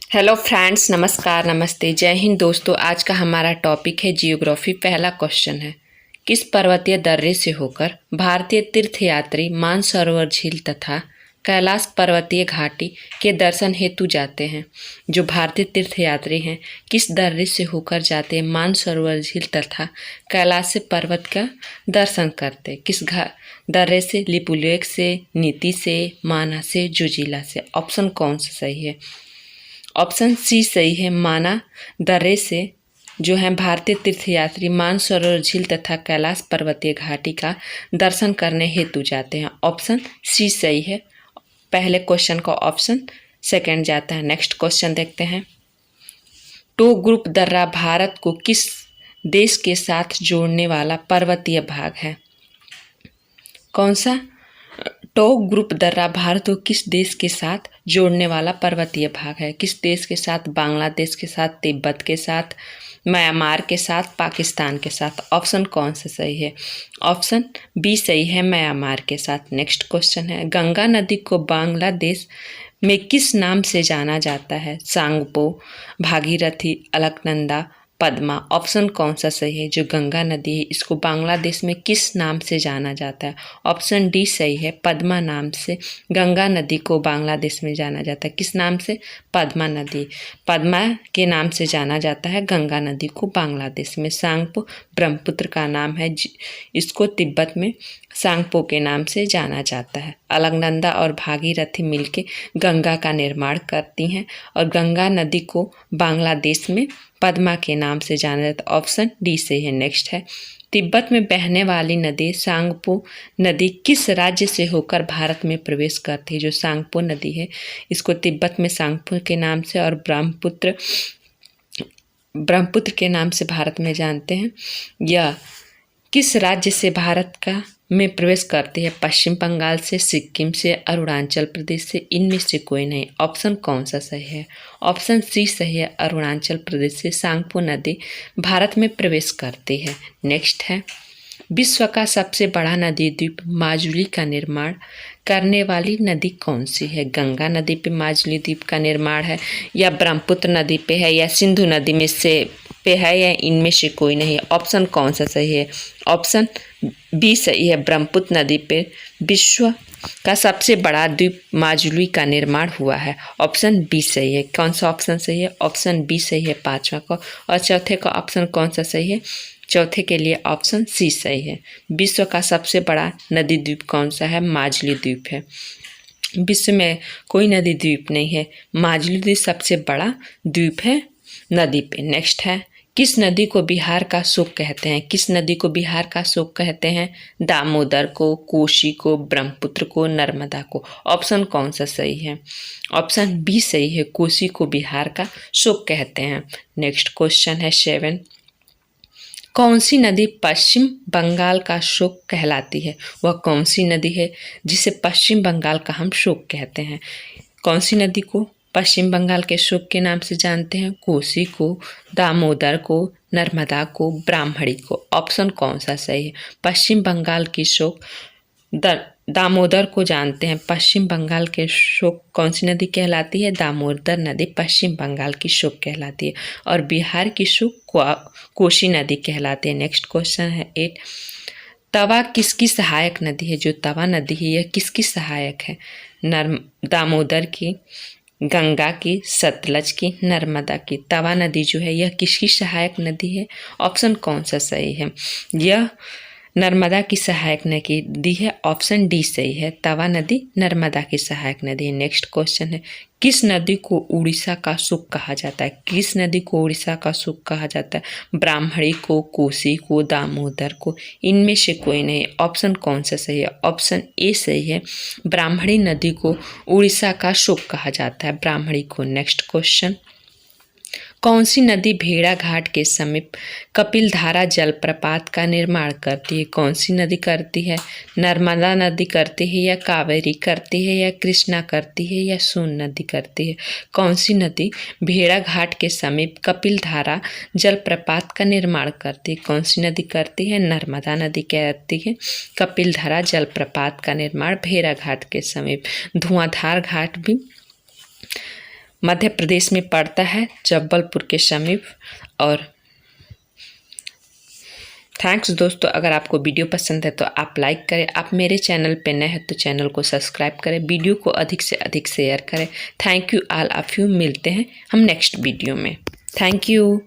Hello friends, नमस्कार, नमस्ते, जय हिंद दोस्तों। आज का हमारा टॉपिक है जियोग्राफी। पहला क्वेश्चन है, किस पर्वतीय दर्रे से होकर भारतीय तीर्थयात्री मानसरोवर झील तथा कैलाश पर्वतीय घाटी के दर्शन हेतु जाते हैं। जो भारतीय तीर्थयात्री हैं किस दर्रे से होकर जाते हैं मानसरोवर झील तथा कैलाश पर्वत का दर्शन करते, किस दर्रे से? लिपुलेख से, नीति से, माना से, जुजिला से। ऑप्शन कौन सा सही है? ऑप्शन सी सही है। माना दर्रे से जो है भारतीय तीर्थयात्री मानसरोवर झील तथा कैलाश पर्वतीय घाटी का दर्शन करने हेतु जाते हैं। ऑप्शन सी सही है। पहले क्वेश्चन का ऑप्शन सेकंड जाता है। नेक्स्ट क्वेश्चन देखते हैं। टो ग्रुप दर्रा भारत को किस देश के साथ जोड़ने वाला पर्वतीय भाग है? कौन सा? टो ग्रुप दर्रा भारत को किस देश के साथ जोड़ने वाला पर्वतीय भाग है? किस देश के साथ? बांग्लादेश के साथ, तिब्बत के साथ, म्यांमार के साथ, पाकिस्तान के साथ। ऑप्शन कौन सा सही है? ऑप्शन बी सही है, म्यांमार के साथ। नेक्स्ट क्वेश्चन है, गंगा नदी को बांग्लादेश में किस नाम से जाना जाता है? सांगपो, भागीरथी, अलकनंदा, पद्मा। ऑप्शन कौन सा सही है? जो गंगा नदी है इसको बांग्लादेश में किस नाम से जाना जाता है? ऑप्शन डी सही है, पद्मा नाम से गंगा नदी को बांग्लादेश में जाना जाता है। किस नाम से? पद्मा नदी। पद्मा के नाम से जाना जाता है गंगा नदी को बांग्लादेश में। सांगपो ब्रह्मपुत्र का नाम है, इसको तिब्बत में सांगपो के नाम से जाना जाता है। अलकनंदा और भागीरथी मिलके गंगा का निर्माण करती हैं और गंगा नदी को बांग्लादेश में पद्मा के नाम से जाना जाता है। ऑप्शन डी सही है। नेक्स्ट है, तिब्बत में बहने वाली नदी सांगपो नदी किस राज्य से होकर भारत में प्रवेश करती है? जो सांगपो नदी है इसको तिब्बत में सांगपो के नाम से और ब्रह्मपुत्र के नाम से भारत में जानते हैं। यह किस राज्य से भारत का में प्रवेश करती है? पश्चिम बंगाल से, सिक्किम से, अरुणाचल प्रदेश से। इनमें से कोई नहीं। ऑप्शन कौन सा सही है? ऑप्शन सी सही है, अरुणाचल प्रदेश से सांगपो नदी भारत में प्रवेश करती है। नेक्स्ट है, विश्व का सबसे बड़ा नदी द्वीप माजुली का निर्माण करने वाली नदी कौन सी है? गंगा नदी पे माजुली द्वीप का निर्माण है, या ब्रह्मपुत्र नदी पे है, या सिंधु नदी में से पे है, या इनमें से कोई नहीं। ऑप्शन कौन सा सही है? ऑप्शन बी सही है, ब्रह्मपुत्र नदी पे विश्व का सबसे बड़ा द्वीप माजुली का निर्माण हुआ है। ऑप्शन बी सही है। कौन सा ऑप्शन सही है? ऑप्शन बी सही है पांचवा का। और चौथे का ऑप्शन कौन सा सही है? चौथे के लिए ऑप्शन सी सही है। विश्व का सबसे बड़ा नदी द्वीप कौन सा है? माजुली द्वीप है। विश्व में कोई नदी द्वीप नहीं है, माजुली द्वीप सबसे बड़ा द्वीप है नदी पे। नेक्स्ट है, किस नदी को बिहार का शोक कहते हैं? किस नदी को बिहार का शोक कहते हैं? दामोदर को, कोसी को, ब्रह्मपुत्र को, नर्मदा को। ऑप्शन कौन सा सही है? ऑप्शन बी सही है, कोसी को बिहार का शोक कहते हैं। नेक्स्ट क्वेश्चन है 7, कौन सी नदी पश्चिम बंगाल का शोक कहलाती है? वह कौन सी नदी है जिसे पश्चिम बंगाल का हम शोक कहते हैं? कौन सी नदी को पश्चिम बंगाल के शोक के नाम से जानते हैं? कोसी को, दामोदर को, नर्मदा को, ब्राह्मणी को। ऑप्शन कौन सा सही है? पश्चिम बंगाल की शोक दामोदर को जानते हैं। पश्चिम बंगाल के शोक कौन सी नदी कहलाती है? दामोदर नदी पश्चिम बंगाल की शोक कहलाती है। और बिहार की शोक कोसी नदी कहलाती है। नेक्स्ट क्वेश्चन है 8, तवा किसकी सहायक नदी है? जो तवा नदी है यह किसकी सहायक है? दामोदर की, गंगा की, सतलज की, नर्मदा की। तवा नदी जो है यह किसकी सहायक नदी है? ऑप्शन कौन सा सही है? यह नर्मदा की सहायक नदी है। ऑप्शन डी सही है, तवा नदी नर्मदा की सहायक नदी है। नेक्स्ट क्वेश्चन है, किस नदी को उड़ीसा का सुख कहा जाता है? किस नदी को उड़ीसा का सुख कहा जाता है? ब्राह्मणी को, कोसी को, दामोदर को। इनमें से कोई नहीं। ऑप्शन कौन सा सही है? ऑप्शन ए सही है, ब्राह्मणी नदी को उड़ीसा का सुख कहा जाता है, ब्राह्मणी को। नेक्स्ट क्वेश्चन, कौन सी नदी भेड़ा घाट के समीप कपिलधारा जलप्रपात का निर्माण करती है? कौन सी नदी करती है? नर्मदा नदी करती है, या कावेरी करती है, या कृष्णा करती है, या सोन नदी करती है? कौन सी नदी भेड़ा घाट के समीप कपिलधारा जलप्रपात का निर्माण करती है? कौन सी नदी करती है? नर्मदा नदी करती है कपिलधारा जलप्रपात का निर्माण भेड़ा घाट के समीप। धुआंधार घाट भी मध्य प्रदेश में पड़ता है, जबलपुर के समीप। और थैंक्स दोस्तों, अगर आपको वीडियो पसंद है तो आप लाइक करें, आप मेरे चैनल पे नए हैं तो चैनल को सब्सक्राइब करें, वीडियो को अधिक से अधिक शेयर करें। Thank you all of you. मिलते हैं हम नेक्स्ट वीडियो में। Thank you.